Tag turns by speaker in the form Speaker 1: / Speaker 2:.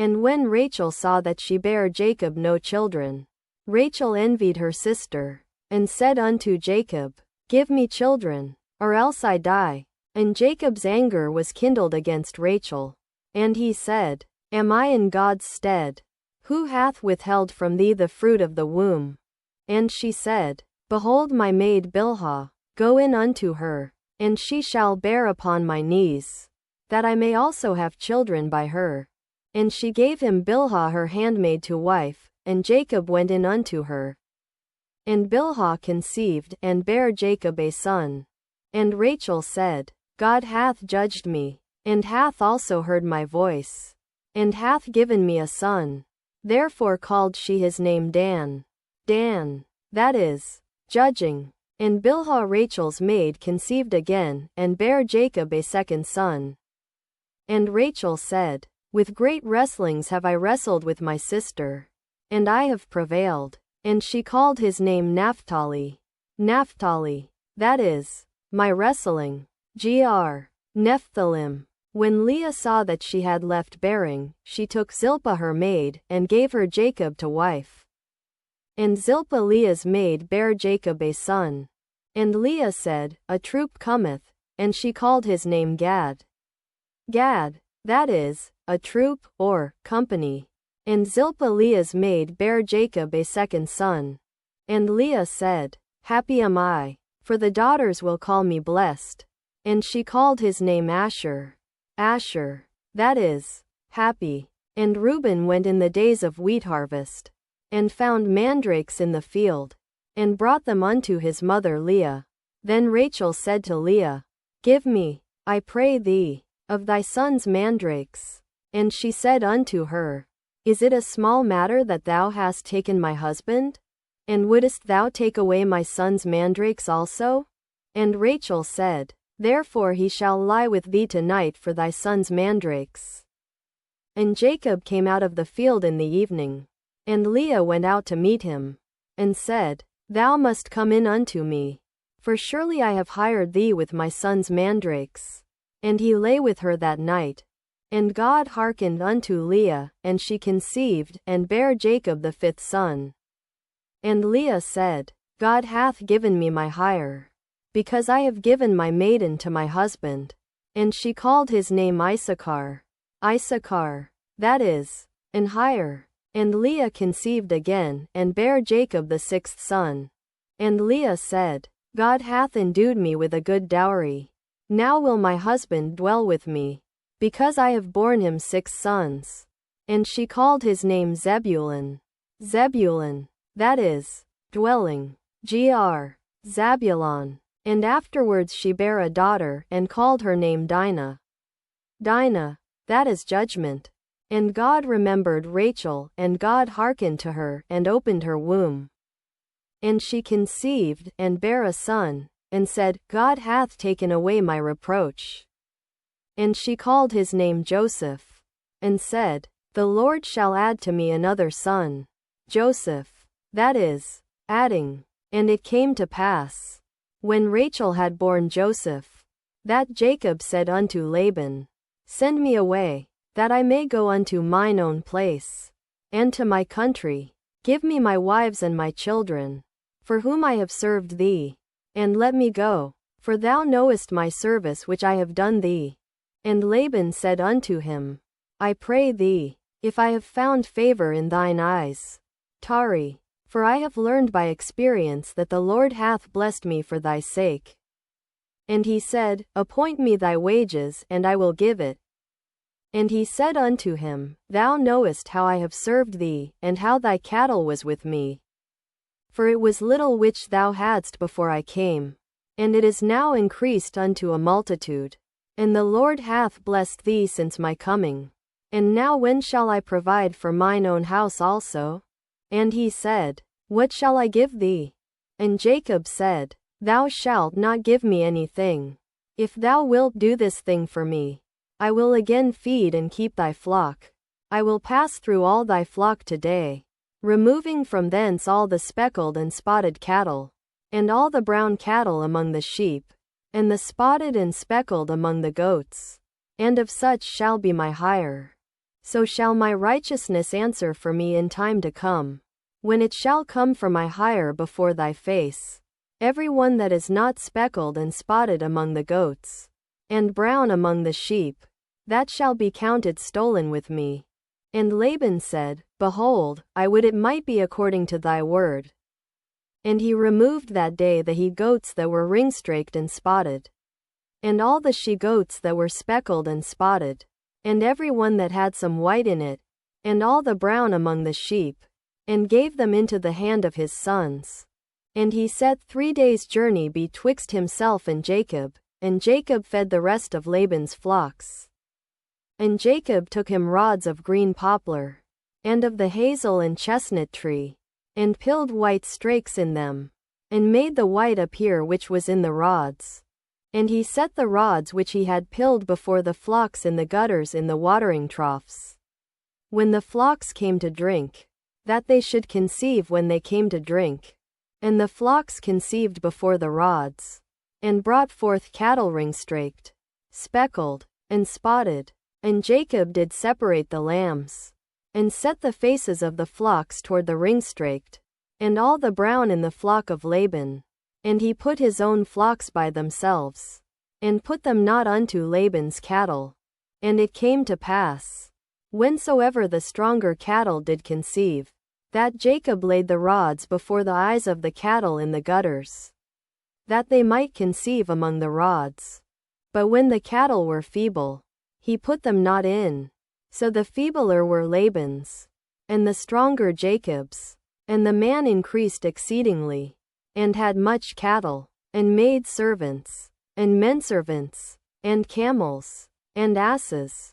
Speaker 1: And when Rachel saw that she bare Jacob no children, Rachel envied her sister, and said unto Jacob, Give me children, or else I die. And Jacob's anger was kindled against Rachel. And he said, Am I in God's stead? Who hath withheld from thee the fruit of the womb? And she said, Behold my maid Bilhah, go in unto her, and she shall bear upon my knees, that I may also have children by her. And she gave him Bilhah her handmaid to wife, and Jacob went in unto her. And Bilhah conceived, and bare Jacob a son. And Rachel said, God hath judged me, and hath also heard my voice, and hath given me a son. Therefore called she his name Dan. Dan, that is, judging. And Bilhah Rachel's maid conceived again, and bare Jacob a second son. And Rachel said, With great wrestlings have I wrestled with my sister, and I have prevailed. And she called his name Naphtali. Naphtali, that is, my wrestling. Nephthalim. When Leah saw that she had left bearing, she took Zilpah her maid, and gave her Jacob to wife. And Zilpah Leah's maid bare Jacob a son. And Leah said, A troop cometh, and she called his name Gad. Gad, that is, a troop, or company. And Zilpah Leah's maid bare Jacob a second son. And Leah said, Happy am I, for the daughters will call me blessed. And she called his name Asher. Asher, that is, happy. And Reuben went in the days of wheat harvest, and found mandrakes in the field, and brought them unto his mother Leah. Then Rachel said to Leah, Give me, I pray thee, of thy son's mandrakes. And she said unto her, Is it a small matter that thou hast taken my husband? And wouldest thou take away my son's mandrakes also? And Rachel said, Therefore he shall lie with thee tonight for thy son's mandrakes. And Jacob came out of the field in the evening. And Leah went out to meet him, and said, Thou must come in unto me, for surely I have hired thee with my son's mandrakes. And he lay with her that night. And God hearkened unto Leah, and she conceived, and bare Jacob the fifth son. And Leah said, God hath given me my hire, because I have given my maiden to my husband. And she called his name Issachar. Issachar, that is, an hire. And Leah conceived again, and bare Jacob the sixth son. And Leah said, God hath endued me with a good dowry. Now will my husband dwell with me, because I have borne him 6 sons. And she called his name Zebulun. Zebulun, that is, dwelling. Zabulon. And afterwards she bare a daughter, and called her name Dinah. Dinah, that is judgment. And God remembered Rachel, and God hearkened to her, and opened her womb. And she conceived, and bare a son, and said, God hath taken away my reproach. And she called his name Joseph, and said, The Lord shall add to me another son. Joseph, that is, adding. And it came to pass, when Rachel had borne Joseph, that Jacob said unto Laban, Send me away, that I may go unto mine own place, and to my country. Give me my wives and my children, for whom I have served thee, and let me go, for thou knowest my service which I have done thee. And Laban said unto him, I pray thee, if I have found favor in thine eyes, tarry, for I have learned by experience that the Lord hath blessed me for thy sake. And he said, Appoint me thy wages, and I will give it. And he said unto him, Thou knowest how I have served thee, and how thy cattle was with me. For it was little which thou hadst before I came, and it is now increased unto a multitude. And the Lord hath blessed thee since my coming. And now when shall I provide for mine own house also? And he said, What shall I give thee? And Jacob said, Thou shalt not give me anything. If thou wilt do this thing for me, I will again feed and keep thy flock. I will pass through all thy flock today, removing from thence all the speckled and spotted cattle, and all the brown cattle among the sheep, and the spotted and speckled among the goats. And of such shall be my hire. so shall my righteousness answer for me in time to come, when it shall come for my hire before thy face. Every one that is not speckled and spotted among the goats, and brown among the sheep, that shall be counted stolen with me. And Laban said, Behold, I would it might be according to thy word. And he removed that day the he-goats that were ring-straked and spotted, and all the she-goats that were speckled and spotted, and every one that had some white in it, and all the brown among the sheep, and gave them into the hand of his sons. And he set 3 days' journey betwixt himself and Jacob fed the rest of Laban's flocks. And Jacob took him rods of green poplar, and of the hazel and chestnut tree, and pilled white strakes in them, and made the white appear which was in the rods. And he set the rods which he had pilled before the flocks in the gutters in the watering troughs, when the flocks came to drink, that they should conceive when they came to drink. And the flocks conceived before the rods, and brought forth cattle ring-straked, speckled, and spotted. And Jacob did separate the lambs, and set the faces of the flocks toward the ring-straked, and all the brown in the flock of Laban. And he put his own flocks by themselves, and put them not unto Laban's cattle. And it came to pass, whensoever the stronger cattle did conceive, that Jacob laid the rods before the eyes of the cattle in the gutters, that they might conceive among the rods. But when the cattle were feeble, he put them not in. So the feebler were Laban's, and the stronger Jacob's. And the man increased exceedingly, and had much cattle, and maid servants, and menservants, and camels, and asses,